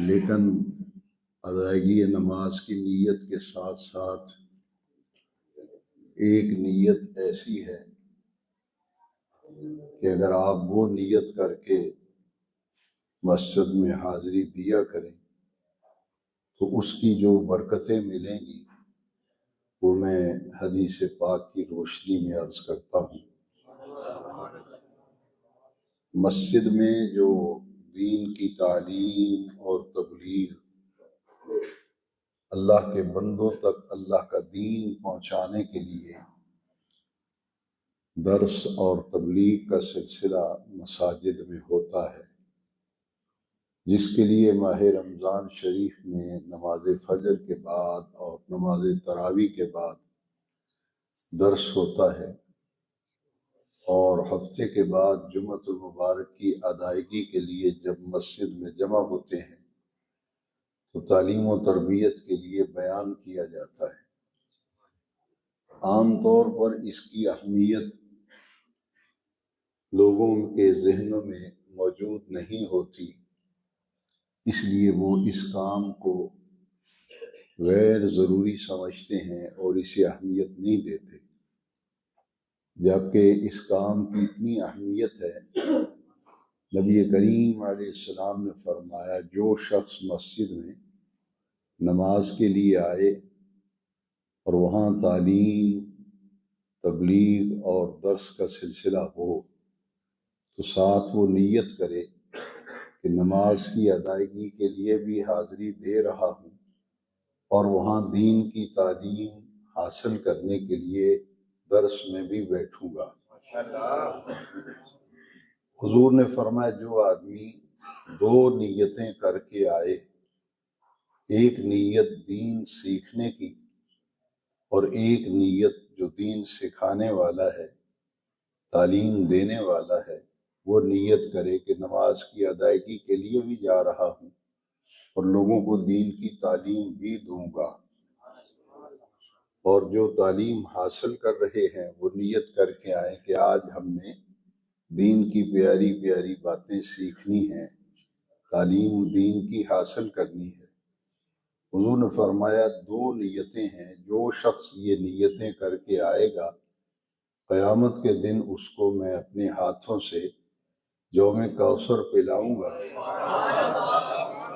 لیکن ادائیگی نماز کی نیت کے ساتھ ساتھ ایک نیت ایسی ہے کہ اگر آپ وہ نیت کر کے مسجد میں حاضری دیا کریں تو اس کی جو برکتیں ملیں گی وہ میں حدیث پاک کی روشنی میں عرض کرتا ہوں۔ مسجد میں جو دین کی تعلیم اور تبلیغ، اللہ کے بندوں تک اللہ کا دین پہنچانے کے لیے درس اور تبلیغ کا سلسلہ مساجد میں ہوتا ہے، جس کے لیے ماہ رمضان شریف میں نماز فجر کے بعد اور نماز تراویح کے بعد درس ہوتا ہے، اور ہفتے کے بعد جمعۃ المبارک کی ادائیگی کے لیے جب مسجد میں جمع ہوتے ہیں تو تعلیم و تربیت کے لیے بیان کیا جاتا ہے۔ عام طور پر اس کی اہمیت لوگوں کے ذہنوں میں موجود نہیں ہوتی، اس لیے وہ اس کام کو غیر ضروری سمجھتے ہیں اور اسے اہمیت نہیں دیتے، جبکہ اس کام کی اتنی اہمیت ہے۔ نبی کریم علیہ السلام نے فرمایا، جو شخص مسجد میں نماز کے لیے آئے اور وہاں تعلیم، تبلیغ اور درس کا سلسلہ ہو تو ساتھ وہ نیت کرے کہ نماز کی ادائیگی کے لیے بھی حاضری دے رہا ہوں اور وہاں دین کی تعلیم حاصل کرنے کے لیے درس میں بھی بیٹھوں گا۔ حضور نے فرمایا، جو آدمی دو نیتیں کر کے آئے، ایک نیت دین سیکھنے کی اور ایک نیت جو دین سکھانے والا ہے، تعلیم دینے والا ہے، وہ نیت کرے کہ نماز کی ادائیگی کے لیے بھی جا رہا ہوں اور لوگوں کو دین کی تعلیم بھی دوں گا، اور جو تعلیم حاصل کر رہے ہیں وہ نیت کر کے آئے کہ آج ہم نے دین کی پیاری پیاری باتیں سیکھنی ہیں، تعلیم دین کی حاصل کرنی ہے۔ حضور نے فرمایا، دو نیتیں ہیں، جو شخص یہ نیتیں کر کے آئے گا قیامت کے دن اس کو میں اپنے ہاتھوں سے جوم کوثر پلاؤں گا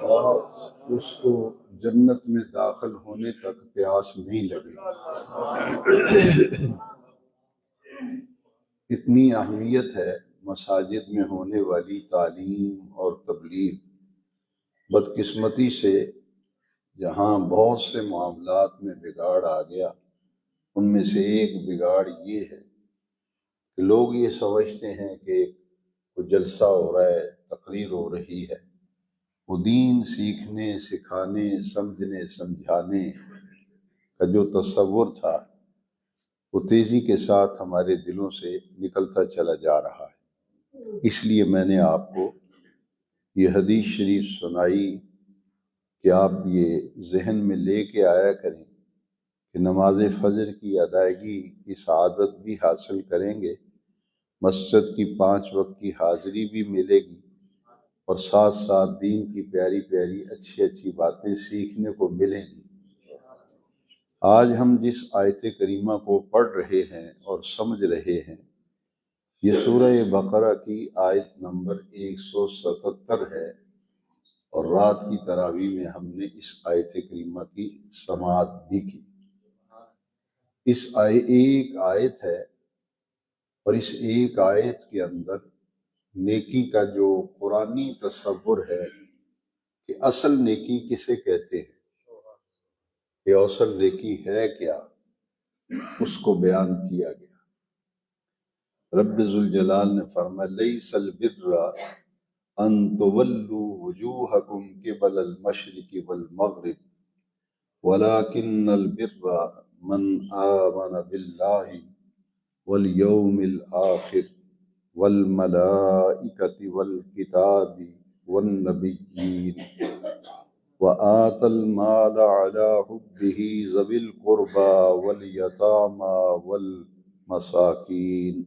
اور اس کو جنت میں داخل ہونے تک پیاس نہیں لگے گی۔ اتنی اہمیت ہے مساجد میں ہونے والی تعلیم اور تبلیغ۔ بدقسمتی سے جہاں بہت سے معاملات میں بگاڑ آ گیا، ان میں سے ایک بگاڑ یہ ہے کہ لوگ یہ سمجھتے ہیں کہ کوئی جلسہ ہو رہا ہے، تقریر ہو رہی ہے، وہ دین سیکھنے، سکھانے، سمجھنے، سمجھانے کا جو تصور تھا وہ تیزی کے ساتھ ہمارے دلوں سے نکلتا چلا جا رہا ہے۔ اس لیے میں نے آپ کو یہ حدیث شریف سنائی کہ آپ یہ ذہن میں لے کے آیا کریں کہ نماز فجر کی ادائیگی کی سعادت بھی حاصل کریں گے، مسجد کی 5 وقت کی حاضری بھی ملے گی، اور ساتھ ساتھ دین کی پیاری پیاری اچھی اچھی باتیں سیکھنے کو ملیں گی۔ آج ہم جس آیت کریمہ کو پڑھ رہے ہیں اور سمجھ رہے ہیں، یہ سورہ بقرہ کی آیت نمبر 177 ہے، اور رات کی تراویح میں ہم نے اس آیت کریمہ کی سماعت بھی کی۔ اس ایک آیت ہے، اور اس ایک آیت کے اندر نیکی کا جو قرآنی تصور ہے کہ اصل نیکی کسے کہتے ہیں، یہ اصل نیکی ہے کیا، اس کو بیان کیا گیا۔ رب ذوالجلال نے فرمایا، لیس البر ان تولوا وجوہکم قبل المشرق والمغرب ولکن البر من آمن باللہ والیوم الآخر والملائکۃ والکتاب والنبیین وآت المال على حبه ذوی القربى والیتامى والمساکین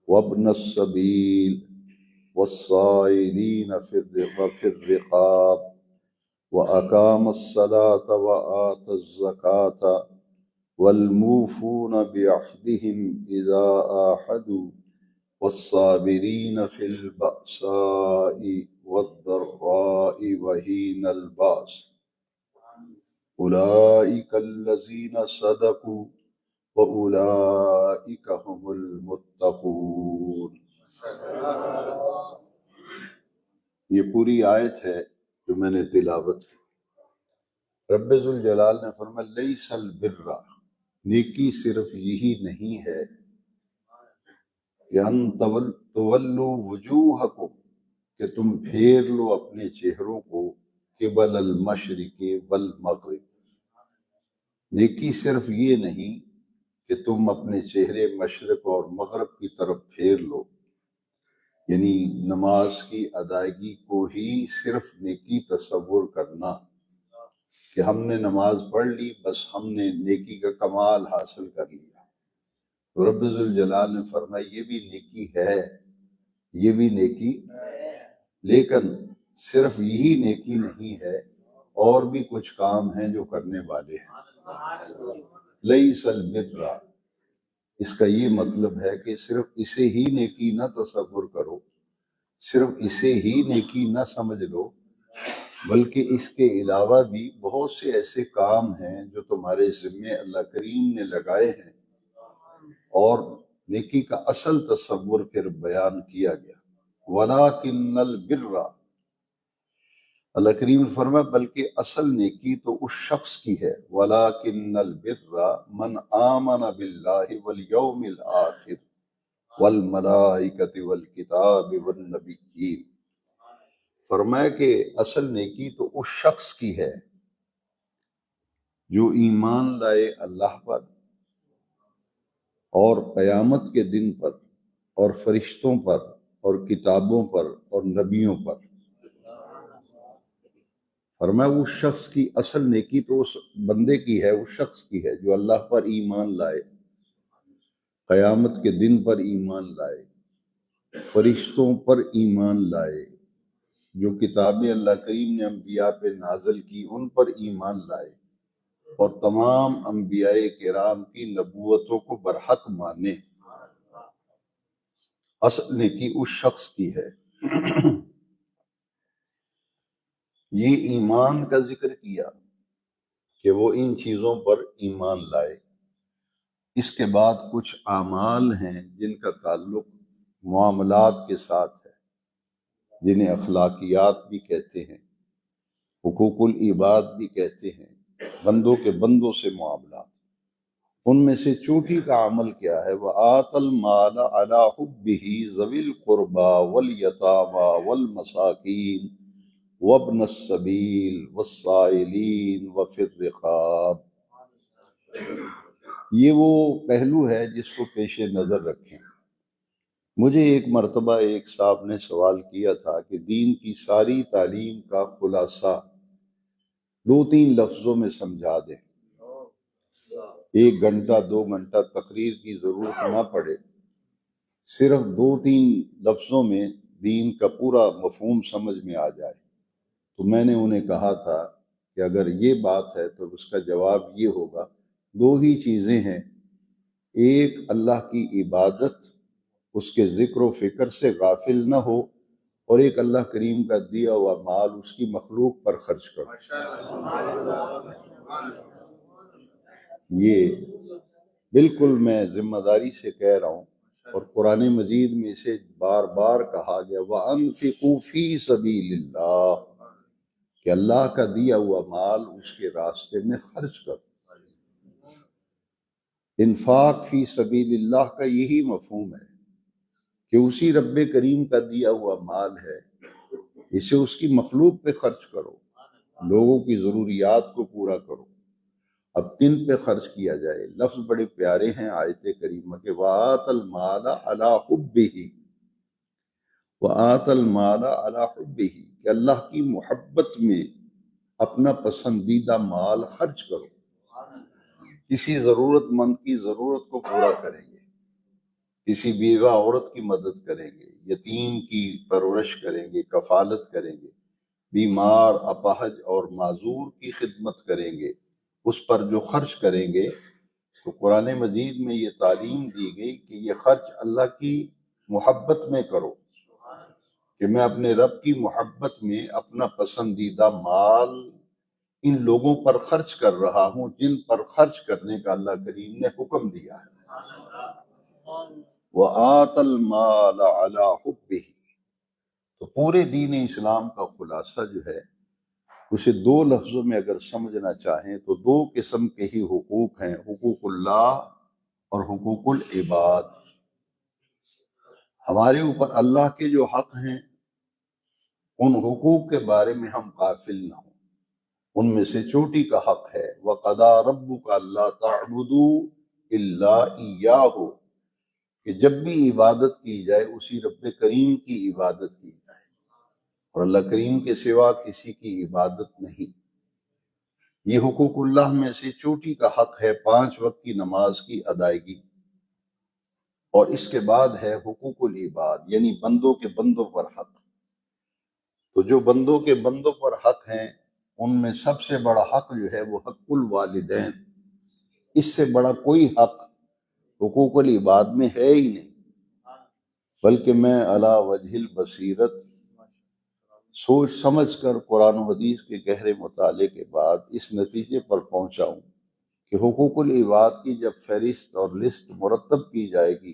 وابن السبیل والسائلین فی الرقاب وأقام الصلاة وآتى الزكاة والموفون بعهدهم إذا عاهدوا والصابرين في البأساء والضراء وحين البأس أولئك الذين صدقوا وأولئك هم المتقون۔ یہ پوری آیت ہے جو میں نے تلاوت کی۔ رب ذوالجلال نے فرمایا لیس البر، نیکی صرف یہی نہیں ہے کہ ان تولوا وجوہکم، کہ تم پھیر لو اپنے چہروں کو قبل المشرق والمغرب۔ نیکی صرف یہ نہیں کہ تم اپنے چہرے مشرق اور مغرب کی طرف پھیر لو، یعنی نماز کی ادائیگی کو ہی صرف نیکی تصور کرنا کہ ہم نے نماز پڑھ لی، بس ہم نے نیکی کا کمال حاصل کر لیا۔ تو رب ذوالجلال نے فرمایا یہ بھی نیکی ہے، یہ بھی نیکی، لیکن صرف یہی نیکی نہیں ہے، اور بھی کچھ کام ہیں جو کرنے والے ہیں۔ لیس البر، اس کا یہ مطلب ہے کہ صرف اسے ہی نیکی نہ تصور کرو، صرف اسے ہی نیکی نہ سمجھ لو، بلکہ اس کے علاوہ بھی بہت سے ایسے کام ہیں جو تمہارے ذمے اللہ کریم نے لگائے ہیں، اور نیکی کا اصل تصور پھر بیان کیا گیا۔ وَلَٰكِنَّ الْبِرَّ، اللہ کریم نے فرمایا بلکہ اصل نیکی تو اس شخص کی ہے۔ وَلَٰكِنَّ الْبِرَّ مَنْ آمَنَ بِاللَّهِ وَالْيَوْمِ الْآخِرِ وَالْمَلَائِكَةِ وَالْكِتَابِ وَالنَّبِيِّينَ، فرمایا کہ اصل نیکی تو اس شخص کی ہے جو ایمان لائے اللہ پر اور قیامت کے دن پر اور فرشتوں پر اور کتابوں پر اور نبیوں پر۔ فرمایا اس شخص کی اصل نیکی تو اس بندے کی ہے، اس شخص کی ہے جو اللہ پر ایمان لائے، قیامت کے دن پر ایمان لائے، فرشتوں پر ایمان لائے، جو کتابیں اللہ کریم نے انبیاء پہ نازل کی ان پر ایمان لائے، اور تمام انبیاء کرام کی نبوتوں کو برحق مانے۔ اصل نیکی اس شخص کی ہے۔ یہ ایمان کا ذکر کیا کہ وہ ان چیزوں پر ایمان لائے۔ اس کے بعد کچھ اعمال ہیں جن کا تعلق معاملات کے ساتھ ہے، جنہیں اخلاقیات بھی کہتے ہیں، حقوق العباد بھی کہتے ہیں، بندوں کے بندوں سے معاملات۔ ان میں سے چوٹی کا عمل کیا ہے؟ وَآتَ الْمَالَ عَلَىٰ حُبِّهِ ذَوِي الْقُرْبَىٰ وَالْيَتَامَىٰ وَالْمَسَاكِينِ وَابْنَ السَّبِيلِ وَالسَّائِلِينَ وَفِي الرِّقَابِ۔ یہ وہ پہلو ہے جس کو پیش نظر رکھیں۔ مجھے ایک مرتبہ ایک صاحب نے سوال کیا تھا کہ دین کی ساری تعلیم کا خلاصہ 2-3 لفظوں میں سمجھا دیں، 1 گھنٹہ 2 گھنٹہ تقریر کی ضرورت نہ پڑے، صرف 2-3 لفظوں میں دین کا پورا مفہوم سمجھ میں آ جائے۔ تو میں نے انہیں کہا تھا کہ اگر یہ بات ہے تو اس کا جواب یہ ہوگا 2 ہی چیزیں ہیں، ایک اللہ کی عبادت، اس کے ذکر و فکر سے غافل نہ ہو، اور ایک اللہ کریم کا دیا ہوا مال اس کی مخلوق پر خرچ کرو۔ یہ بالکل میں ذمہ داری سے کہہ رہا ہوں، اور قرآن مجید میں اسے بار بار کہا گیا وَأَنفِقُوا فِي سَبِيلِ اللَّهِ، کہ اللہ کا دیا ہوا مال اس کے راستے میں خرچ کرو۔ انفاق فی سبیل اللہ کا یہی مفہوم ہے کہ اسی رب کریم کا دیا ہوا مال ہے، اسے اس کی مخلوق پہ خرچ کرو، لوگوں کی ضروریات کو پورا کرو۔ اب کن پہ خرچ کیا جائے؟ لفظ بڑے پیارے ہیں آیت کریمہ کے، وَآتَ الْمَالَ عَلَىٰ حُبِّهِ، وَآتَ الْمَالَ عَلَىٰ حُبِّهِ، کہ اللہ کی محبت میں اپنا پسندیدہ مال خرچ کرو۔ کسی ضرورت مند کی ضرورت کو پورا کریں گے، کسی بیوہ عورت کی مدد کریں گے، یتیم کی پرورش کریں گے، کفالت کریں گے، بیمار، اپاہج اور معذور کی خدمت کریں گے، اس پر جو خرچ کریں گے، تو قرآن مجید میں یہ تعلیم دی گئی کہ یہ خرچ اللہ کی محبت میں کرو، کہ میں اپنے رب کی محبت میں اپنا پسندیدہ مال ان لوگوں پر خرچ کر رہا ہوں جن پر خرچ کرنے کا اللہ کریم نے حکم دیا ہے۔ وَآتَ الْمَالَ عَلَى حُبِّهِ، تو پورے دین اسلام کا خلاصہ جو ہے، اسے دو لفظوں میں اگر سمجھنا چاہیں تو دو قسم کے ہی حقوق ہیں، حقوق اللہ اور حقوق العباد۔ ہمارے اوپر اللہ کے جو حق ہیں، ان حقوق کے بارے میں ہم غافل نہ ہوں۔ ان میں سے چوٹی کا حق ہے وَقَضَىٰ رَبُّكَ أَلَّا تَعْبُدُوا إِلَّا إِيَّاهُ، کہ جب بھی عبادت کی جائے اسی رب کریم کی عبادت کی جائے، اور اللہ کریم کے سوا کسی کی عبادت نہیں۔ یہ حقوق اللہ میں سے چوٹی کا حق ہے 5 وقت کی نماز کی ادائیگی، اور اس کے بعد ہے حقوق العباد، یعنی بندوں کے بندوں پر حق۔ تو جو بندوں کے بندوں پر حق ہیں، ان میں سب سے بڑا حق جو ہے وہ حق الوالدین، اس سے بڑا کوئی حق حقوق العباد میں ہے ہی نہیں۔ بلکہ میں علی وجہ البصیرت، سوچ سمجھ کر قرآن و حدیث کے گہرے مطالعے کے بعد اس نتیجے پر پہنچا ہوں کہ حقوق العباد کی جب فہرست اور لسٹ مرتب کی جائے گی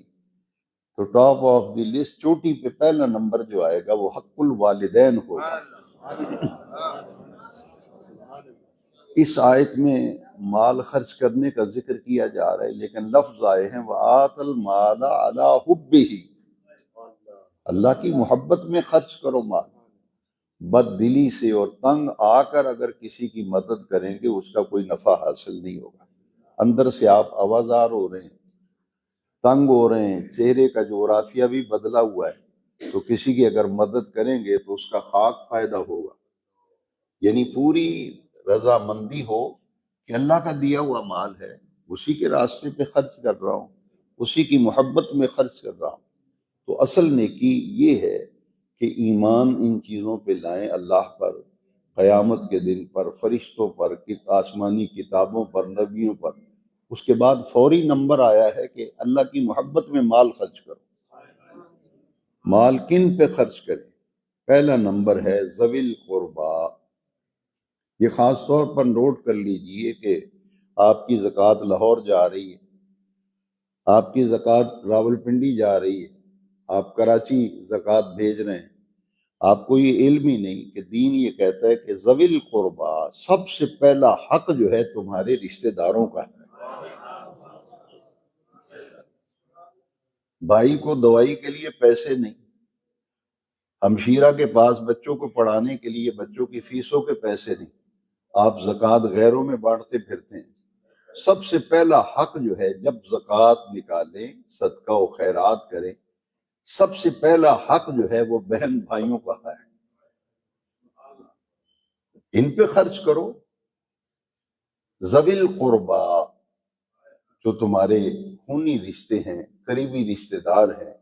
تو ٹاپ آف دی لسٹ، چوٹی پہ پہلا نمبر جو آئے گا وہ حق الوالدین ہوگا۔ اس آیت میں مال خرچ کرنے کا ذکر کیا جا رہا ہے، لیکن لفظ آئے ہیں وَآتَ الْمَالَ عَلَى حُبِّهِ، اللہ کی محبت میں خرچ کرو مال۔ بد دلی سے اور تنگ آ کر اگر کسی کی مدد کریں گے اس کا کوئی نفع حاصل نہیں ہوگا۔ اندر سے آپ آوازار ہو رہے ہیں، تنگ ہو رہے ہیں، چہرے کا جغرافیہ بھی بدلا ہوا ہے، تو کسی کی اگر مدد کریں گے تو اس کا خاک فائدہ ہوگا۔ یعنی پوری رضامندی ہو کہ اللہ کا دیا ہوا مال ہے، اسی کے راستے پہ خرچ کر رہا ہوں، اسی کی محبت میں خرچ کر رہا ہوں۔ تو اصل نیکی یہ ہے کہ ایمان ان چیزوں پہ لائیں، اللہ پر، قیامت کے دن پر، فرشتوں پر، آسمانی کتابوں پر، نبیوں پر۔ اس کے بعد فوری نمبر آیا ہے کہ اللہ کی محبت میں مال خرچ کرو۔ مال کن پہ خرچ کریں؟ پہلا نمبر ہے ذوی القربا۔ یہ خاص طور پر نوٹ کر لیجئے کہ آپ کی زکوٰۃ لاہور جا رہی ہے، آپ کی زکوٰۃ راولپنڈی جا رہی ہے، آپ کراچی زکوٰۃ بھیج رہے ہیں، آپ کو یہ علم ہی نہیں کہ دین یہ کہتا ہے کہ ذوی القربا، سب سے پہلا حق جو ہے تمہارے رشتہ داروں کا ہے۔ بھائی کو دوائی کے لیے پیسے نہیں، ہمشیرہ کے پاس بچوں کو پڑھانے کے لیے بچوں کی فیسوں کے پیسے نہیں، آپ زکوٰۃ غیروں میں بانٹتے پھرتے ہیں۔ سب سے پہلا حق جو ہے جب زکوٰۃ نکالیں، صدقہ و خیرات کریں، سب سے پہلا حق جو ہے وہ بہن بھائیوں کا ہے، ان پہ خرچ کرو۔ ذوی القربا، جو تمہارے خونی رشتے ہیں، قریبی رشتے دار ہیں،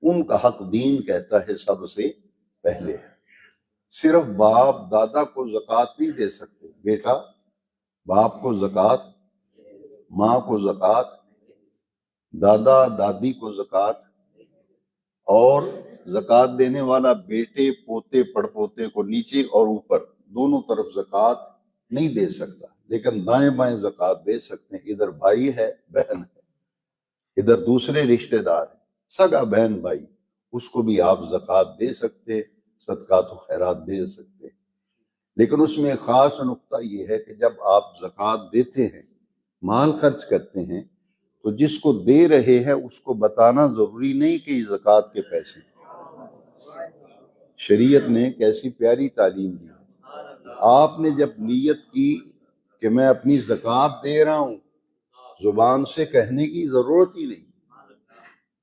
ان کا حق دین کہتا ہے سب سے پہلے ہے۔ صرف باپ دادا کو زکوٰۃ نہیں دے سکتے، بیٹا باپ کو زکوٰۃ، ماں کو زکوٰۃ، دادا دادی کو زکوٰۃ، اور زکوٰۃ دینے والا بیٹے پوتے پڑپوتے کو نیچے اور اوپر دونوں طرف زکوٰۃ نہیں دے سکتا، لیکن دائیں بائیں زکوٰۃ دے سکتے ہیں۔ ادھر بھائی ہے، بہن ہے، ادھر دوسرے رشتہ دار ہیں، سگا بہن بھائی، اس کو بھی آپ زکوٰۃ دے سکتے، صدقات و خیرات دے سکتے۔ لیکن اس میں ایک خاص نقطہ یہ ہے کہ جب آپ زکوٰۃ دیتے ہیں، مال خرچ کرتے ہیں، تو جس کو دے رہے ہیں اس کو بتانا ضروری نہیں کہ یہ زکوٰۃ کے پیسے ہیں۔ شریعت نے کیسی پیاری تعلیم دی ہے۔ آپ نے جب نیت کی کہ میں اپنی زکوٰۃ دے رہا ہوں، زبان سے کہنے کی ضرورت ہی نہیں۔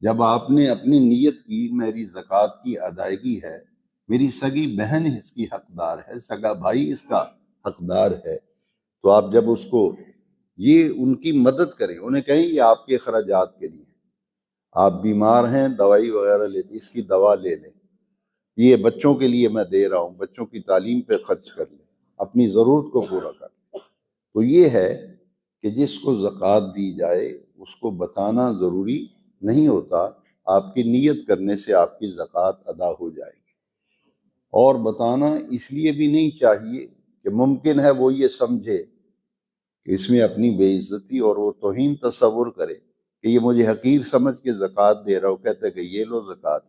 جب آپ نے اپنی نیت کی میری زکوٰۃ کی ادائیگی ہے، میری سگی بہن اس کی حقدار ہے، سگا بھائی اس کا حقدار ہے، تو آپ جب اس کو یہ ان کی مدد کریں، انہیں کہیں یہ آپ کے اخراجات کے لیے، آپ بیمار ہیں دوائی وغیرہ لیتے، اس کی دوا لے لیں، یہ بچوں کے لیے میں دے رہا ہوں، بچوں کی تعلیم پہ خرچ کر لیں، اپنی ضرورت کو پورا کر لیں۔ تو یہ ہے کہ جس کو زکوٰۃ دی جائے اس کو بتانا ضروری نہیں ہوتا، آپ کی نیت کرنے سے آپ کی زکوٰۃ ادا ہو جائے گی۔ اور بتانا اس لیے بھی نہیں چاہیے کہ ممکن ہے وہ یہ سمجھے کہ اس میں اپنی بے عزتی اور وہ توہین تصور کرے کہ یہ مجھے حقیر سمجھ کے زکوٰۃ دے رہا ہو، کہتا ہے کہ یہ لو زکوٰۃ۔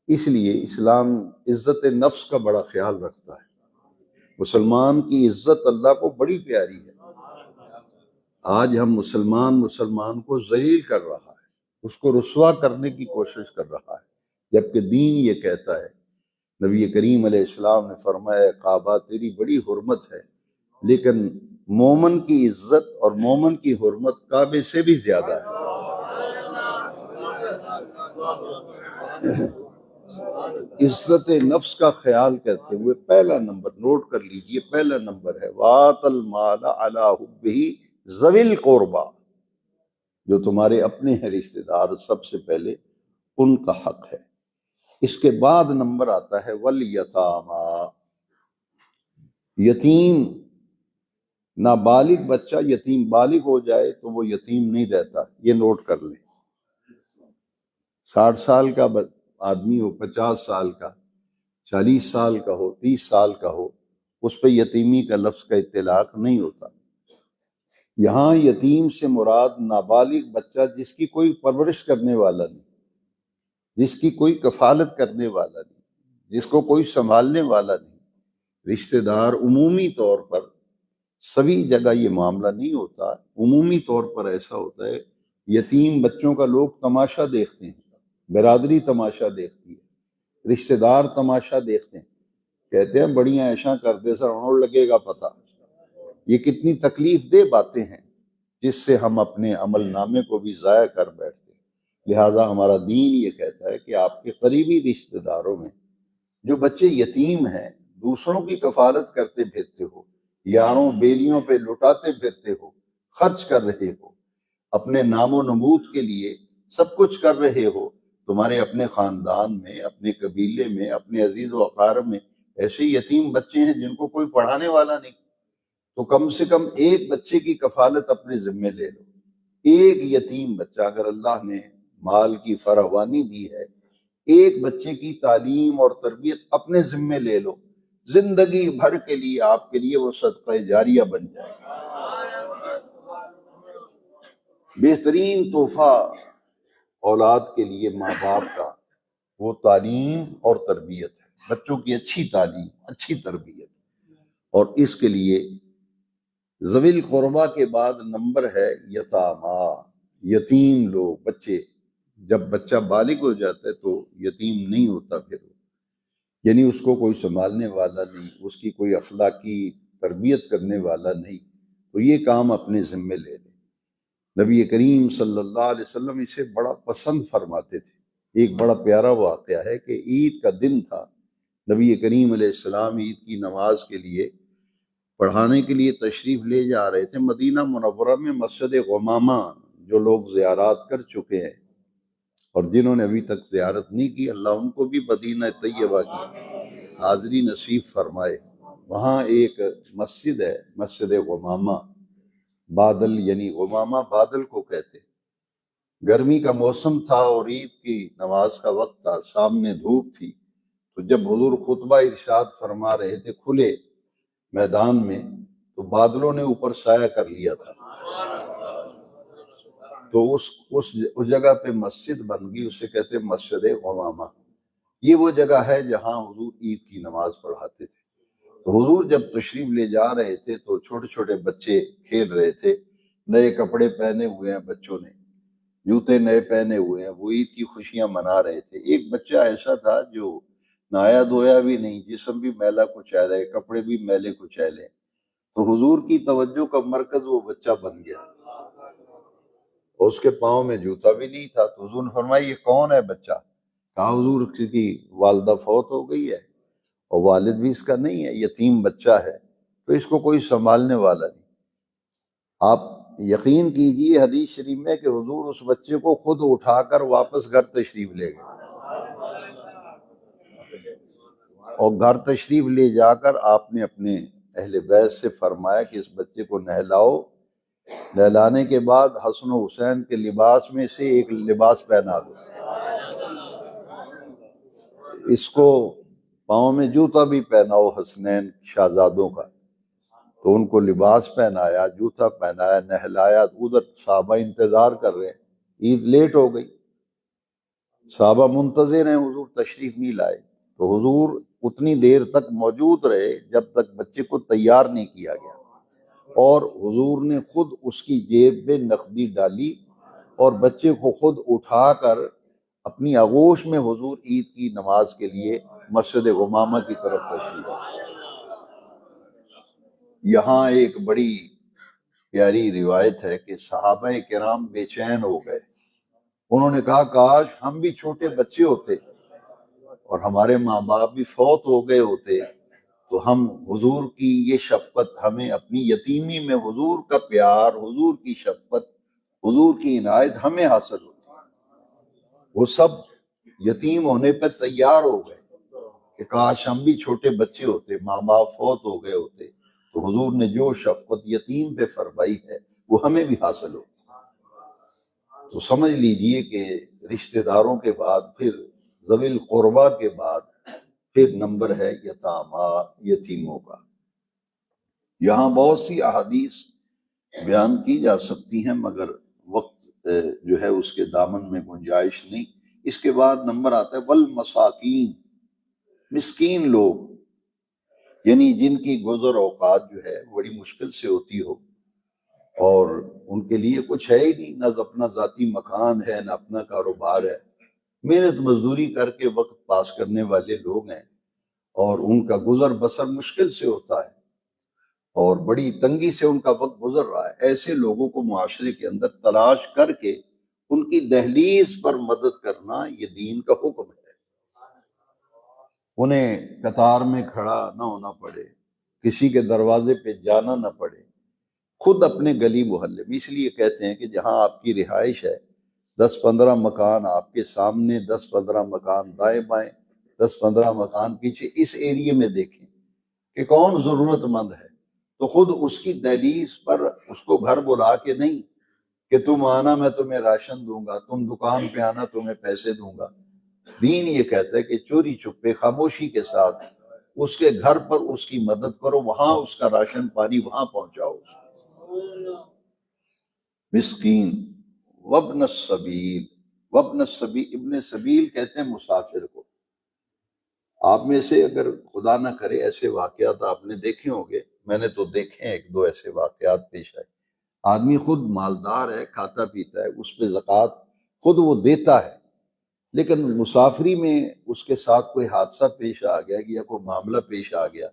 اس لیے اسلام عزت نفس کا بڑا خیال رکھتا ہے۔ مسلمان کی عزت اللہ کو بڑی پیاری ہے۔ آج ہم مسلمان کو ذلیل کر رہا ہے، اس کو رسوا کرنے کی کوشش کر رہا ہے، جبکہ دین یہ کہتا ہے، نبی کریم علیہ السلام نے فرمایا کعبہ تیری بڑی حرمت ہے، لیکن مومن کی عزت اور مومن کی حرمت کعبے سے بھی زیادہ ہے۔ عزت نفس کا خیال کرتے ہوئے پہلا نمبر نوٹ کر لیجئے، پہلا نمبر ہے وَآتَ الْمَالَ عَلَىٰ حُبِّهِ ذَوِي الْقُرْبَىٰ، جو تمہارے اپنے ہیں رشتہ دار، سب سے پہلے ان کا حق ہے۔ اس کے بعد نمبر آتا ہے وَالْيَتَامَىٰ، یتیم، نابالغ بچہ یتیم بالغ ہو جائے تو وہ یتیم نہیں رہتا، یہ نوٹ کر لیں۔ 60 سال کا آدمی ہو، 50 سال کا، 40 سال کا ہو، 30 سال کا ہو، اس پہ یتیمی کا لفظ کا اطلاق نہیں ہوتا۔ یہاں یتیم سے مراد نابالغ بچہ جس کی کوئی پرورش کرنے والا نہیں، جس کی کوئی کفالت کرنے والا نہیں، جس کو کوئی سنبھالنے والا نہیں۔ رشتہ دار عمومی طور پر سبھی جگہ یہ معاملہ نہیں ہوتا، عمومی طور پر ایسا ہوتا ہے یتیم بچوں کا لوگ تماشا دیکھتے ہیں، برادری تماشا دیکھتی ہے، رشتہ دار تماشا دیکھتے ہیں، کہتے ہیں بڑی عیشاں کرتے سر انہوں لگے گا پتہ۔ یہ کتنی تکلیف دہ باتیں ہیں جس سے ہم اپنے عمل نامے کو بھی ضائع کر بیٹھتے ہیں۔ لہٰذا ہمارا دین یہ کہتا ہے کہ آپ کے قریبی رشتہ داروں میں جو بچے یتیم ہیں، دوسروں کی کفالت کرتے پھرتے ہو، یاروں بیلیوں پہ لٹاتے پھرتے ہو، خرچ کر رہے ہو، اپنے نام و نمود کے لیے سب کچھ کر رہے ہو، تمہارے اپنے خاندان میں، اپنے قبیلے میں، اپنے عزیز و اقارب میں ایسے یتیم بچے ہیں جن کو کوئی پڑھانے والا نہیں، تو کم سے کم ایک بچے کی کفالت اپنے ذمے لے لو۔ ایک یتیم بچہ، اگر اللہ نے مال کی فراوانی دی ہے، ایک بچے کی تعلیم اور تربیت اپنے ذمے لے لو، زندگی بھر کے لیے آپ کے لیے وہ صدقہ جاریہ بن جائے گا۔ بہترین تحفہ اولاد کے لیے ماں باپ کا وہ تعلیم اور تربیت ہے، بچوں کی اچھی تعلیم، اچھی تربیت، اور اس کے لیے ذوی القربیٰ کے بعد نمبر ہے یتامہ، یتیم لوگ، بچے۔ جب بچہ بالغ ہو جاتا ہے تو یتیم نہیں ہوتا، پھر یعنی اس کو کوئی سنبھالنے والا نہیں، اس کی کوئی اخلاقی تربیت کرنے والا نہیں، تو یہ کام اپنے ذمے لے لیں۔ نبی کریم صلی اللہ علیہ وسلم اسے بڑا پسند فرماتے تھے۔ ایک بڑا پیارا واقعہ ہے کہ عید کا دن تھا، نبی کریم علیہ السلام عید کی نماز کے لیے پڑھانے کے لیے تشریف لے جا رہے تھے مدینہ منورہ میں مسجد غمامہ۔ جو لوگ زیارات کر چکے ہیں اور جنہوں نے ابھی تک زیارت نہیں کی، اللہ ان کو بھی مدینہ طیبہ کی حاضری نصیب فرمائے۔ وہاں ایک مسجد ہے، مسجد غمامہ، بادل، یعنی غمامہ بادل کو کہتے ہیں۔ گرمی کا موسم تھا اور عید کی نماز کا وقت تھا، سامنے دھوپ تھی، تو جب حضور خطبہ ارشاد فرما رہے تھے کھلے میدان میں، تو بادلوں نے اوپر سایہ کر لیا تھا، تو اس جگہ پہ مسجد بن گئی، اسے کہتے ہیں مسجد غمامہ۔ یہ وہ جگہ ہے جہاں حضور عید کی نماز پڑھاتے تھے۔ تو حضور جب تشریف لے جا رہے تھے تو چھوٹے چھوٹے بچے کھیل رہے تھے، نئے کپڑے پہنے ہوئے ہیں بچوں نے، جوتے نئے پہنے ہوئے ہیں، وہ عید کی خوشیاں منا رہے تھے۔ ایک بچہ ایسا تھا جو نہایا دھویا بھی نہیں، جسم بھی میلا کچیلا ہے، کپڑے بھی میلے کچیلے، تو حضور کی توجہ کا مرکز وہ بچہ بن گیا، اور اس کے پاؤں میں جوتا بھی نہیں تھا۔ تو حضور نے فرمایا یہ کون ہے بچہ؟ کہا حضور اس کی والدہ فوت ہو گئی ہے اور والد بھی اس کا نہیں ہے، یتیم بچہ ہے، تو اس کو کوئی سنبھالنے والا نہیں۔ آپ یقین کیجئے حدیث شریف میں کہ حضور اس بچے کو خود اٹھا کر واپس گھر تشریف لے گئے۔ اور گھر تشریف لے جا کر آپ نے اپنے اہل بیت سے فرمایا کہ اس بچے کو نہلاؤ، نہلانے کے بعد حسن و حسین کے لباس میں سے ایک لباس پہنا دو، اس کو پاؤں میں جوتا بھی پہناؤ حسنین شہزادوں کا۔ تو ان کو لباس پہنایا، جوتا پہنایا، نہلایا۔ ادھر صحابہ انتظار کر رہے ہیں، عید لیٹ ہو گئی، صحابہ منتظر ہیں، حضور تشریف نہیں لائے۔ تو حضور اتنی دیر تک موجود رہے جب تک بچے کو تیار نہیں کیا گیا، اور حضور نے خود اس کی جیب میں نقدی ڈالی اور بچے کو خود اٹھا کر اپنی آغوش میں حضور عید کی نماز کے لیے مسجد غمامہ کی طرف تشریف لائے۔ یہاں ایک بڑی پیاری روایت ہے کہ صحابہ کرام بے چین ہو گئے، انہوں نے کہا کاش ہم بھی چھوٹے بچے ہوتے اور ہمارے ماں باپ بھی فوت ہو گئے ہوتے تو ہم حضور کی یہ شفقت، ہمیں اپنی یتیمی میں حضور کا پیار، حضور کی شفقت، حضور کی عنایت ہمیں حاصل ہوتی۔ وہ سب یتیم ہونے پہ تیار ہو گئے کہ کاش ہم بھی چھوٹے بچے ہوتے، ماں باپ فوت ہو گئے ہوتے تو حضور نے جو شفقت یتیم پہ فرمائی ہے وہ ہمیں بھی حاصل ہوتی۔ تو سمجھ لیجئے کہ رشتہ داروں کے بعد پھر ذوی القربا کے بعد پھر نمبر ہے یتامہ، یتیموں کا۔ یہاں بہت سی احادیث بیان کی جا سکتی ہیں مگر وقت جو ہے اس کے دامن میں گنجائش نہیں۔ اس کے بعد نمبر آتا ہے والمساکین، مسکین لوگ، یعنی جن کی گزر اوقات جو ہے بڑی مشکل سے ہوتی ہو اور ان کے لیے کچھ ہے ہی نہیں، نہ اپنا ذاتی مکان ہے نہ اپنا کاروبار ہے، محنت مزدوری کر کے وقت پاس کرنے والے لوگ ہیں اور ان کا گزر بسر مشکل سے ہوتا ہے اور بڑی تنگی سے ان کا وقت گزر رہا ہے۔ ایسے لوگوں کو معاشرے کے اندر تلاش کر کے ان کی دہلیز پر مدد کرنا یہ دین کا حکم ہے۔ انہیں قطار میں کھڑا نہ ہونا پڑے، کسی کے دروازے پہ جانا نہ پڑے، خود اپنے گلی محلے میں۔ اس لیے کہتے ہیں کہ جہاں آپ کی رہائش ہے 10-15 مکان آپ کے سامنے، 10-15 مکان دائیں بائیں، 10-15 مکان پیچھے، اس ایریے میں دیکھیں کہ کون ضرورت مند ہے تو خود اس کی دہلیز پر اس کو گھر بلا کے نہیں کہ تم آنا میں تمہیں راشن دوں گا، تم دکان پہ آنا تمہیں پیسے دوں گا۔ دین یہ کہتا ہے کہ چوری چھپے خاموشی کے ساتھ اس کے گھر پر اس کی مدد کرو، وہاں اس کا راشن پانی وہاں پہنچاؤ۔ مسکین وابن السبیل، وابن السبیل، ابن سبیل کہتے ہیں مسافر کو۔ آپ میں سے اگر خدا نہ کرے ایسے واقعات آپ نے دیکھے ہوں گے، میں نے تو دیکھے ہیں ایک دو ایسے واقعات پیش آئے۔ آدمی خود مالدار ہے، کھاتا پیتا ہے، اس پہ زکوٰۃ خود وہ دیتا ہے، لیکن مسافری میں اس کے ساتھ کوئی حادثہ پیش آ گیا یا کوئی معاملہ پیش آ گیا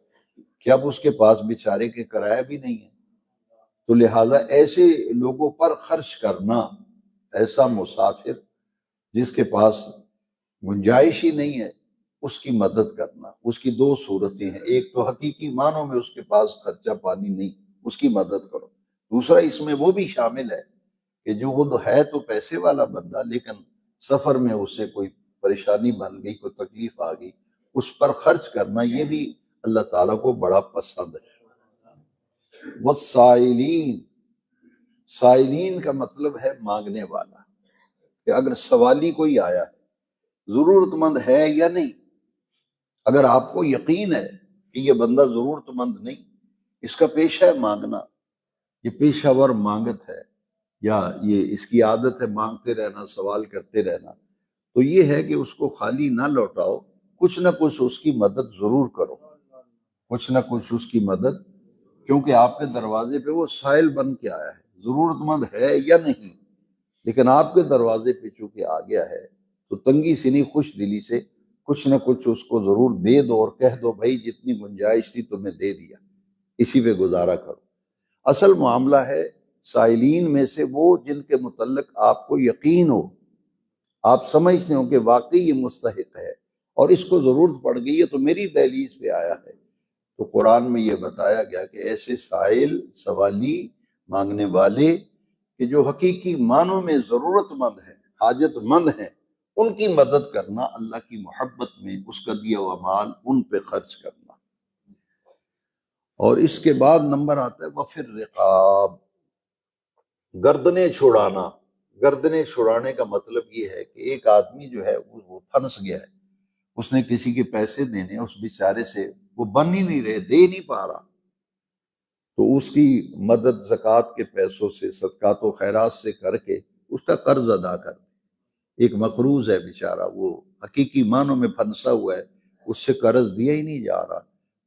کہ اب اس کے پاس بیچارے کے کرایہ بھی نہیں ہے، تو لہٰذا ایسے لوگوں پر خرچ کرنا، ایسا مسافر جس کے پاس گنجائش ہی نہیں ہے اس کی مدد کرنا۔ اس کی دو صورتیں ہیں، ایک تو حقیقی معنوں میں اس کے پاس خرچہ پانی نہیں، اس کی مدد کرو۔ دوسرا اس میں وہ بھی شامل ہے کہ جو خود ہے تو پیسے والا بندہ لیکن سفر میں اسے کوئی پریشانی بن گئی، کوئی تکلیف آ گئی، اس پر خرچ کرنا، یہ بھی اللہ تعالیٰ کو بڑا پسند ہے۔ والسائلین، سائلین کا مطلب ہے مانگنے والا، کہ اگر سوالی کوئی آیا ہے، ضرورت مند ہے یا نہیں، اگر آپ کو یقین ہے کہ یہ بندہ ضرورت مند نہیں، اس کا پیشہ ہے مانگنا، یہ پیشہ ور مانگت ہے یا یہ اس کی عادت ہے مانگتے رہنا، سوال کرتے رہنا، تو یہ ہے کہ اس کو خالی نہ لوٹاؤ، کچھ نہ کچھ اس کی مدد ضرور کرو، کچھ نہ کچھ اس کی مدد، کیونکہ آپ کے دروازے پہ وہ سائل بن کے آیا ہے، ضرورت مند ہے یا نہیں، لیکن آپ کے دروازے پہ چونکہ آ گیا ہے تو تنگی سے نہیں، خوش دلی سے کچھ نہ کچھ اس کو ضرور دے دو اور کہہ دو بھائی جتنی گنجائش تھی تمہیں دے دیا، اسی پہ گزارا کرو۔ اصل معاملہ ہے سائلین میں سے وہ جن کے متعلق آپ کو یقین ہو، آپ سمجھتے ہو کہ واقعی یہ مستحق ہے اور اس کو ضرورت پڑ گئی ہے تو میری دہلیز پہ آیا ہے، تو قرآن میں یہ بتایا گیا کہ ایسے سائل، سوالی، مانگنے والے کہ جو حقیقی معنوں میں ضرورت مند ہیں، حاجت مند ہیں، ان کی مدد کرنا، اللہ کی محبت میں اس کا دیا ہوا مال ان پہ خرچ کرنا۔ اور اس کے بعد نمبر آتا ہے وفی الرقاب، گردنیں چھڑانا۔ گردنیں چھڑانے کا مطلب یہ ہے کہ ایک آدمی جو ہے وہ پھنس گیا ہے، اس نے کسی کے پیسے دینے، اس بیچارے سے وہ بن ہی نہیں رہے، دے نہیں پا رہا، تو اس کی مدد زکوٰۃ کے پیسوں سے، صدقات و خیرات سے کر کے اس کا قرض ادا کر دے۔ ایک مقروض ہے بیچارہ، وہ حقیقی معنوں میں پھنسا ہوا ہے، اس سے قرض دیا ہی نہیں جا رہا،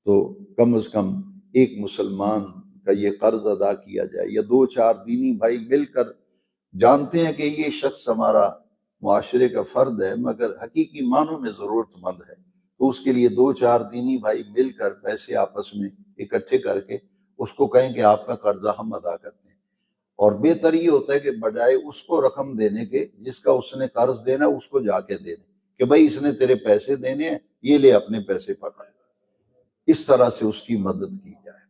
تو کم از کم ایک مسلمان کا یہ قرض ادا کیا جائے، یا دو چار دینی بھائی مل کر، جانتے ہیں کہ یہ شخص ہمارا معاشرے کا فرد ہے مگر حقیقی معنوں میں ضرورت مند ہے، تو اس کے لیے دو چار دینی بھائی مل کر پیسے آپس میں اکٹھے کر کے اس کو کہیں کہ آپ کا قرضہ ہم ادا کرتے ہیں۔ اور بہتر یہ ہوتا ہے کہ بجائے اس کو رقم دینے کے جس کا اس نے قرض دینا، اس کو جا کے دے دیں کہ بھائی اس نے تیرے پیسے دینے ہیں، یہ لے اپنے پیسے پکڑ۔ اس طرح سے اس کی مدد کی جائے۔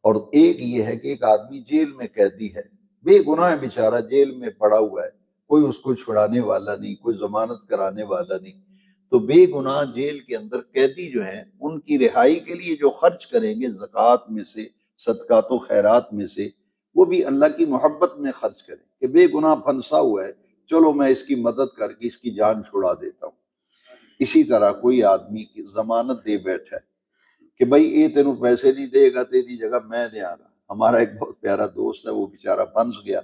اور ایک یہ ہے کہ ایک آدمی جیل میں قیدی ہے، بے گناہ ہے بیچارہ، جیل میں پڑا ہوا ہے، کوئی اس کو چھڑانے والا نہیں، کوئی ضمانت کرانے والا نہیں، تو بے گناہ جیل کے اندر قیدی جو ہیں ان کی رہائی کے لیے جو خرچ کریں گے زکوٰۃ میں سے، صدقات و خیرات میں سے، وہ بھی اللہ کی محبت میں خرچ کریں کہ بے گناہ پھنسا ہوا ہے، چلو میں اس کی مدد کر کے اس کی جان چھڑا دیتا ہوں۔ اسی طرح کوئی آدمی کی ضمانت دے بیٹھا ہے کہ بھائی یہ تینوں پیسے نہیں دے گا، تیری جگہ میں دے آ رہا۔ ہمارا ایک بہت پیارا دوست ہے، وہ بیچارہ پھنس گیا،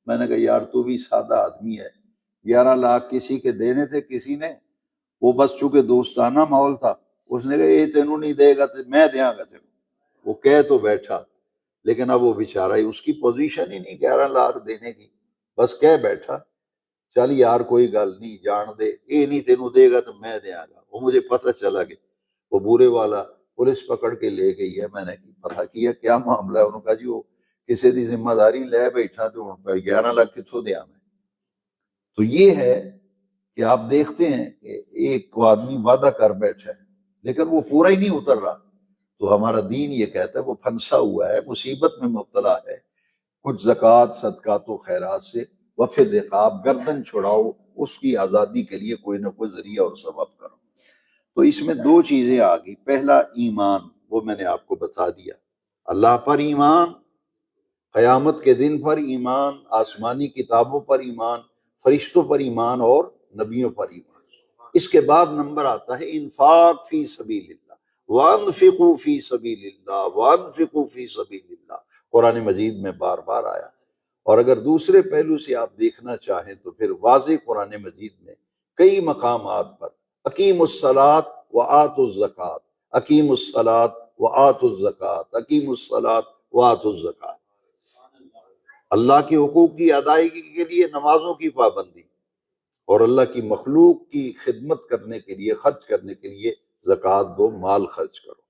میں نے کہا یار تو بھی سادہ آدمی ہے، 11 لاکھ کسی کے دینے تھے، کسی نے، وہ بس چونکہ دوستانہ ماحول تھا، اس نے کہا یہ تینوں نہیں دے گا تو میں دیا گا تینوں، وہ کہہ تو بیٹھا، لیکن اب وہ بیچارہ اس کی پوزیشن ہی نہیں 11 لاکھ دینے کی، بس کہہ بیٹھا چل یار کوئی گل نہیں، جان دے، یہ نہیں تینوں دے گا تو میں دیا گا۔ وہ مجھے پتہ چلا کہ وہ بورے والا پولیس پکڑ کے لے گئی ہے، میں نے پتہ کیا کیا معاملہ ہے، انہوں نے کہا جی وہ کسی دی ذمہ داری لے بیٹھا تو 11 لاکھ کتوں دیا میں۔ تو یہ ہے کہ آپ دیکھتے ہیں کہ ایک آدمی وعدہ کر بیٹھا ہے لیکن وہ پورا ہی نہیں اتر رہا، تو ہمارا دین یہ کہتا ہے وہ پھنسا ہوا ہے، مصیبت میں مبتلا ہے، کچھ زکوٰۃ صدقات و خیرات سے وفی الرقاب، گردن چھڑاؤ، اس کی آزادی کے لیے کوئی نہ کوئی ذریعہ اور سبب کرو۔ تو اس میں دو چیزیں آ گئی، پہلا ایمان، وہ میں نے آپ کو بتا دیا، اللہ پر ایمان، قیامت کے دن پر ایمان، آسمانی کتابوں پر ایمان، فرشتوں پر ایمان اور نبیوں پر ایمان۔ اس کے بعد نمبر آتا ہے انفاق فی سبیل اللہ، وانفقوا فی سبیل اللہ، وانفقوا فی سبیل اللہ، قرآن مجید میں بار بار آیا۔ اور اگر دوسرے پہلو سے آپ دیکھنا چاہیں تو پھر واضح قرآن مجید میں کئی مقامات پر اقیموا الصلاۃ وآتوا الزکوٰۃ، اقیموا الصلاۃ وآتوا الزکوٰۃ، اقیموا الصلاۃ وآتوا الزکوٰۃ، اللہ کے حقوق کی ادائیگی کے لیے نمازوں کی پابندی، اور اللہ کی مخلوق کی خدمت کرنے کے لیے، خرچ کرنے کے لیے زکوٰۃ دو، مال خرچ کرو۔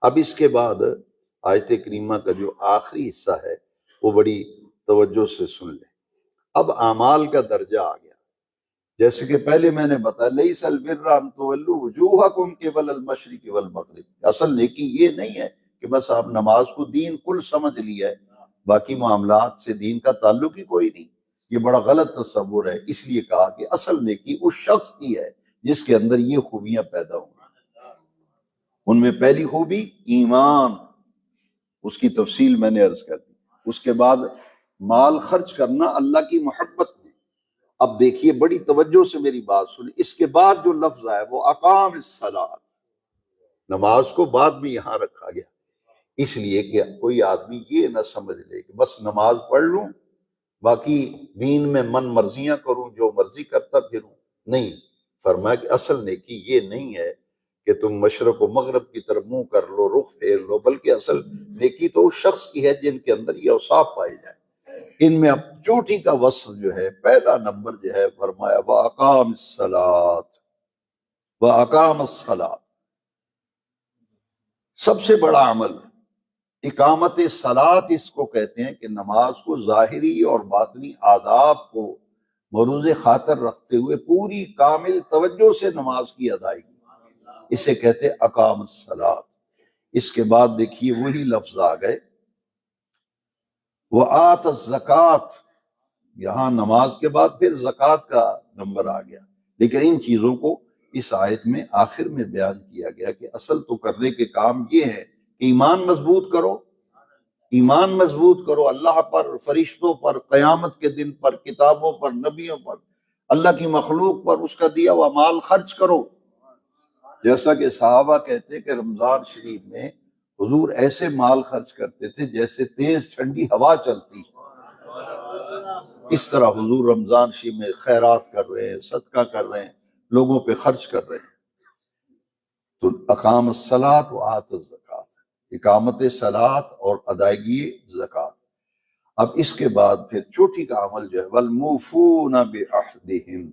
اب اس کے بعد آیت کریمہ کا جو آخری حصہ ہے وہ بڑی توجہ سے سن لیں۔ اب اعمال کا درجہ آ گیا، جیسے کہ پہلے میں نے بتایا لیس البر ان تولوا وجوہکم قبل المشرق والمغرب، اصل نیکی یہ نہیں ہے کہ بس آپ نماز کو دین کل سمجھ لیا ہے، باقی معاملات سے دین کا تعلق ہی کوئی نہیں، یہ بڑا غلط تصور ہے۔ اس لیے کہا کہ اصل نیکی اس شخص کی ہے جس کے اندر یہ خوبیاں پیدا ہوں۔ ان میں پہلی خوبی ایمان، اس کی تفصیل میں نے عرض کر دی۔ اس کے بعد مال خرچ کرنا اللہ کی محبت میں۔ اب دیکھیے بڑی توجہ سے میری بات سنیں، اس کے بعد جو لفظ آیا وہ اقام الصلاۃ، نماز کو بعد میں یہاں رکھا گیا، اس لیے کہ کوئی آدمی یہ نہ سمجھ لے کہ بس نماز پڑھ لوں باقی دین میں من مرضیاں کروں، جو مرضی کرتا پھروں، نہیں، فرمایا کہ اصل نیکی یہ نہیں ہے کہ تم مشرق و مغرب کی طرف منہ کر لو، رخ پھیر لو، بلکہ اصل نیکی تو اس شخص کی ہے جن کے اندر یہ اوصاف پائے جائیں۔ ان میں اب چوٹی کا وصف جو ہے، پہلا نمبر جو ہے، فرمایا وَأَقَامَ الصَّلَاةَ، وَأَقَامَ الصَّلَاةَ، سب سے بڑا عمل اقامت صلاۃ اس کو کہتے ہیں کہ نماز کو ظاہری اور باطنی آداب کو مروز خاطر رکھتے ہوئے پوری کامل توجہ سے نماز کی ادائیگی، اسے کہتے ہیں اقام الصلاۃ۔ اس کے بعد دیکھیے وہی لفظ آ گئے وآت الزکوٰۃ، یہاں نماز کے بعد پھر زکوٰۃ کا نمبر آ گیا لیکن ان چیزوں کو اس آیت میں آخر میں بیان کیا گیا کہ اصل تو کرنے کے کام یہ ہے کہ ایمان مضبوط کرو، ایمان مضبوط کرو اللہ پر، فرشتوں پر، قیامت کے دن پر، کتابوں پر، نبیوں پر، اللہ کی مخلوق پر، اس کا دیا ہوا مال خرچ کرو۔ جیسا کہ صحابہ کہتے کہ رمضان شریف میں حضور ایسے مال خرچ کرتے تھے جیسے تیز ٹھنڈی ہوا چلتی، اس طرح حضور رمضان شریف میں خیرات کر رہے ہیں، صدقہ کر رہے ہیں، لوگوں پہ خرچ کر رہے ہیں۔ تو اقام الصلاۃ و آت الزکات، اقامت صلاۃ اور ادائیگی زکات۔ اب اس کے بعد پھر چوٹی کا عمل جو ہے والموفون بعہدہم،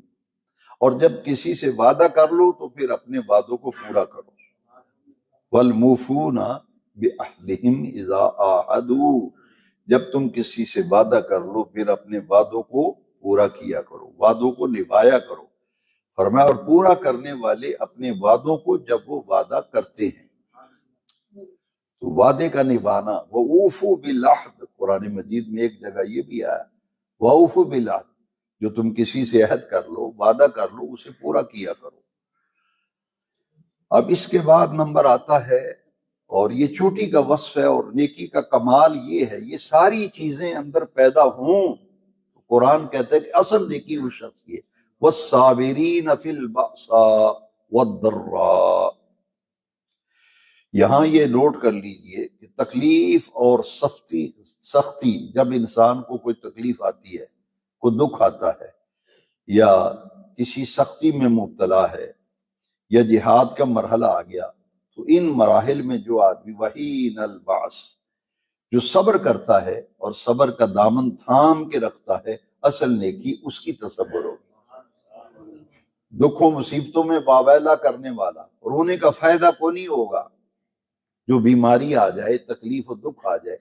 اور جب کسی سے وعدہ کر لو تو پھر اپنے وعدوں کو پورا کرو۔ والموفون بعہدہم اذا عاہدوا، جب تم کسی سے وعدہ کر لو پھر اپنے وعدوں کو پورا کیا کرو، وعدوں کو نبھایا کرو۔ فرمایا اور پورا کرنے والے اپنے وعدوں کو جب وہ وعدہ کرتے ہیں تو وعدے کا نبھانا۔ وَأُوفُوا بِالْعَہْدِ، قرآن مجید میں ایک جگہ یہ بھی آیا وَأُوفُوا بِالْعَہْدِ، جو تم کسی سے عہد کر لو، وعدہ کر لو، اسے پورا کیا کرو۔ اب اس کے بعد نمبر آتا ہے، اور یہ چوٹی کا وصف ہے اور نیکی کا کمال یہ ہے، یہ ساری چیزیں اندر پیدا ہوں۔ قرآن کہتا ہے کہ اصل نیکی اس شخص کی ہے وَالصَّابِرِينَ فِي الْبَأْسَاءِ وَالضَّرَّاءِ۔ یہاں یہ نوٹ کر لیجئے کہ تکلیف اور سختی، جب انسان کو کوئی تکلیف آتی ہے، کوئی دکھ آتا ہے، یا کسی سختی میں مبتلا ہے، یا جہاد کا مرحلہ آ گیا، تو ان مراحل میں جو آدمی وحین البعث، جو صبر کرتا ہے اور صبر کا دامن تھام کے رکھتا ہے، اصل نیکی اس کی تصور ہوگی۔ دکھوں مصیبتوں میں واویلا کرنے والا، رونے کا فائدہ کو نہیں ہوگا۔ جو بیماری آ جائے، تکلیف و دکھ آ جائے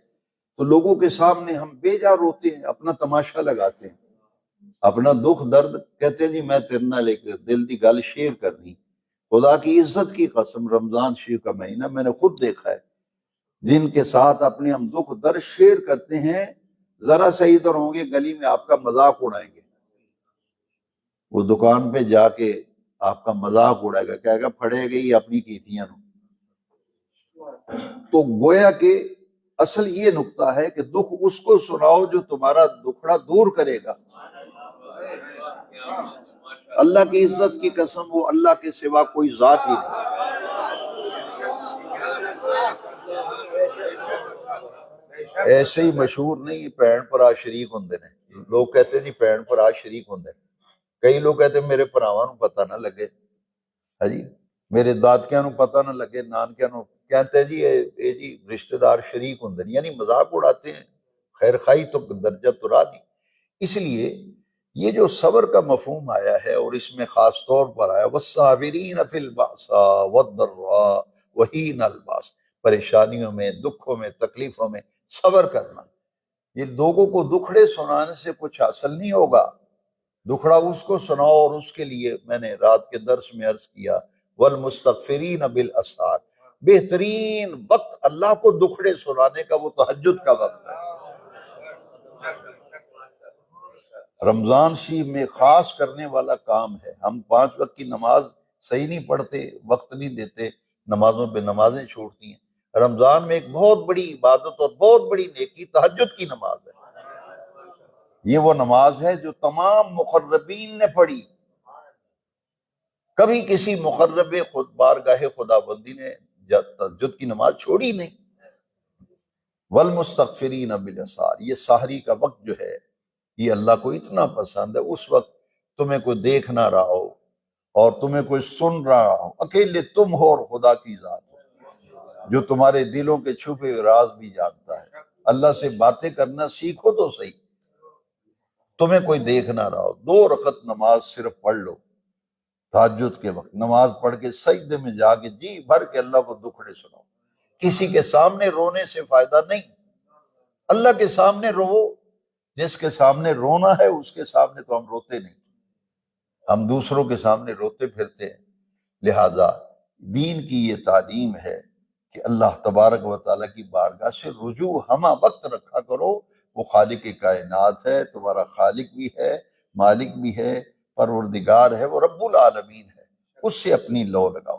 تو لوگوں کے سامنے ہم بے جا روتے ہیں، اپنا تماشا لگاتے ہیں، اپنا دکھ درد کہتے ہیں جی میں تیرے نال ایک دل دی گل شیئر کرنی۔ خدا کی عزت کی قسم، رمضان شریف کا مہینہ میں نے خود دیکھا ہے، جن کے ساتھ اپنے ہم دکھ درد شیئر کرتے ہیں، ذرا سا ادھر ہوں گے گلی میں آپ کا مذاق اڑائیں گے، وہ دکان پہ جا کے آپ کا مذاق اڑائے گا، کہے گا پھڑے گئی اپنی کیتیاں نو۔ تو گویا کہ اصل یہ نقطہ ہے کہ دکھ اس کو سناؤ جو تمہارا دکھڑا دور کرے گا۔ اللہ کی عزت کی قسم، وہ اللہ کے سوا کوئی ذات ہی نہیں۔ ایسے ہی مشہور نہیں بھین بھرا شریک ہوندے نے، لوگ کہتے ہیں جی بھین بھرا شریک ہوندے نے، کئی لوگ کہتے ہیں میرے بھراواں نوں پتہ نہ لگے، ہاں جی میرے دادکیاں نوں پتہ نہ لگے، نانکیاں نوں، کہتے ہیں جی اے جی رشتہ دار شریک ہوندے نے، یعنی مذاق اڑاتے ہیں، خیر خائی تو درجہ تو رہا نہیں۔ اس لیے یہ جو صبر کا مفہوم آیا ہے اور اس میں خاص طور پر آیا وَالصَّابِرِينَ فِي الْبَأْسَاءِ وَالضَّرَّاءِ وَحِينَ الْبَأْسِ، پریشانیوں میں، دکھوں میں، تکلیفوں میں صبر کرنا۔ یہ لوگوں کو دکھڑے سنانے سے کچھ حاصل نہیں ہوگا، دکھڑا اس کو سناؤ، اور اس کے لیے میں نے رات کے درس میں عرض کیا وَالْمُسْتَغْفِرِينَ بِالْأَسْحَارِ، بہترین وقت اللہ کو دکھڑے سنانے کا وہ تہجد کا وقت ہے۔ رمضان شریف میں خاص کرنے والا کام ہے۔ ہم 5 وقت کی نماز صحیح نہیں پڑھتے، وقت نہیں دیتے، نمازوں پہ نمازیں چھوڑتی ہیں۔ رمضان میں ایک بہت بڑی عبادت اور بہت بڑی نیکی تہجد کی نماز ہے۔ یہ وہ نماز ہے جو تمام مقربین نے پڑھی، کبھی کسی مقرب خود بارگاہ خدا بندی نے تہجد کی نماز چھوڑی نہیں۔ والمستغفرین بالاسحار، یہ سحری کا وقت جو ہے یہ اللہ کو اتنا پسند ہے۔ اس وقت تمہیں کوئی دیکھ نہ رہا ہو اور تمہیں کوئی سن رہا ہو، اکیلے تم ہو اور خدا کی ذات ہو جو تمہارے دلوں کے چھپے ہوئے راز بھی جانتا ہے۔ اللہ سے باتیں کرنا سیکھو تو صحیح، تمہیں کوئی دیکھ نہ رہا ہو۔ 2 رکعت نماز صرف پڑھ لو تہجد کے وقت، نماز پڑھ کے سجدے میں جا کے جی بھر کے اللہ کو دکھڑے سناؤ۔ کسی کے سامنے رونے سے فائدہ نہیں، اللہ کے سامنے رو، جس کے سامنے رونا ہے اس کے سامنے تو ہم روتے نہیں، ہم دوسروں کے سامنے روتے پھرتے ہیں۔ لہٰذا دین کی یہ تعلیم ہے کہ اللہ تبارک و تعالیٰ کی بارگاہ سے رجوع ہمہ وقت رکھا کرو۔ وہ خالق کائنات ہے، تمہارا خالق بھی ہے، مالک بھی ہے، پروردگار ہے وہ رب العالمین ہے، اس سے اپنی لو لگاؤ۔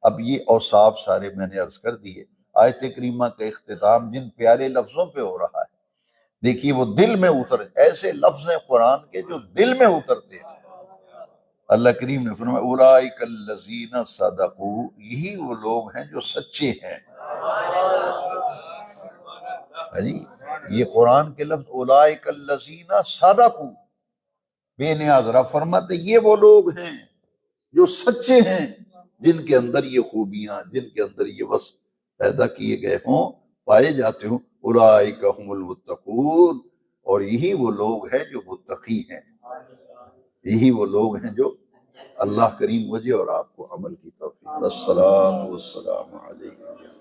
اب یہ اوصاف سارے میں نے عرض کر دیے۔ آیت کریمہ کا اختتام جن پیارے لفظوں پہ ہو رہا ہے، دیکھیے وہ دل میں اتر، ایسے لفظ ہیں قرآن کے جو دل میں اترتے ہیں۔ اللہ کریم نے فرمایا اولئک الذین صدقوا، یہی وہ لوگ ہیں جو سچے ہیں۔ جی یہ قرآن کے لفظ اولئک الذین صدقوا، بے نیاز رب فرماتے یہ وہ لوگ ہیں جو سچے ہیں، جن کے اندر یہ خوبیاں، جن کے اندر یہ وصف پیدا کیے گئے ہوں، پائے جاتے ہوں۔ اولئک هم المتقون، اور یہی وہ لوگ ہیں جو متقی ہیں، یہی وہ لوگ ہیں جو اللہ کریم مجھے اور آپ کو عمل کی توفیق۔ الصلاۃ والسلام علیکم۔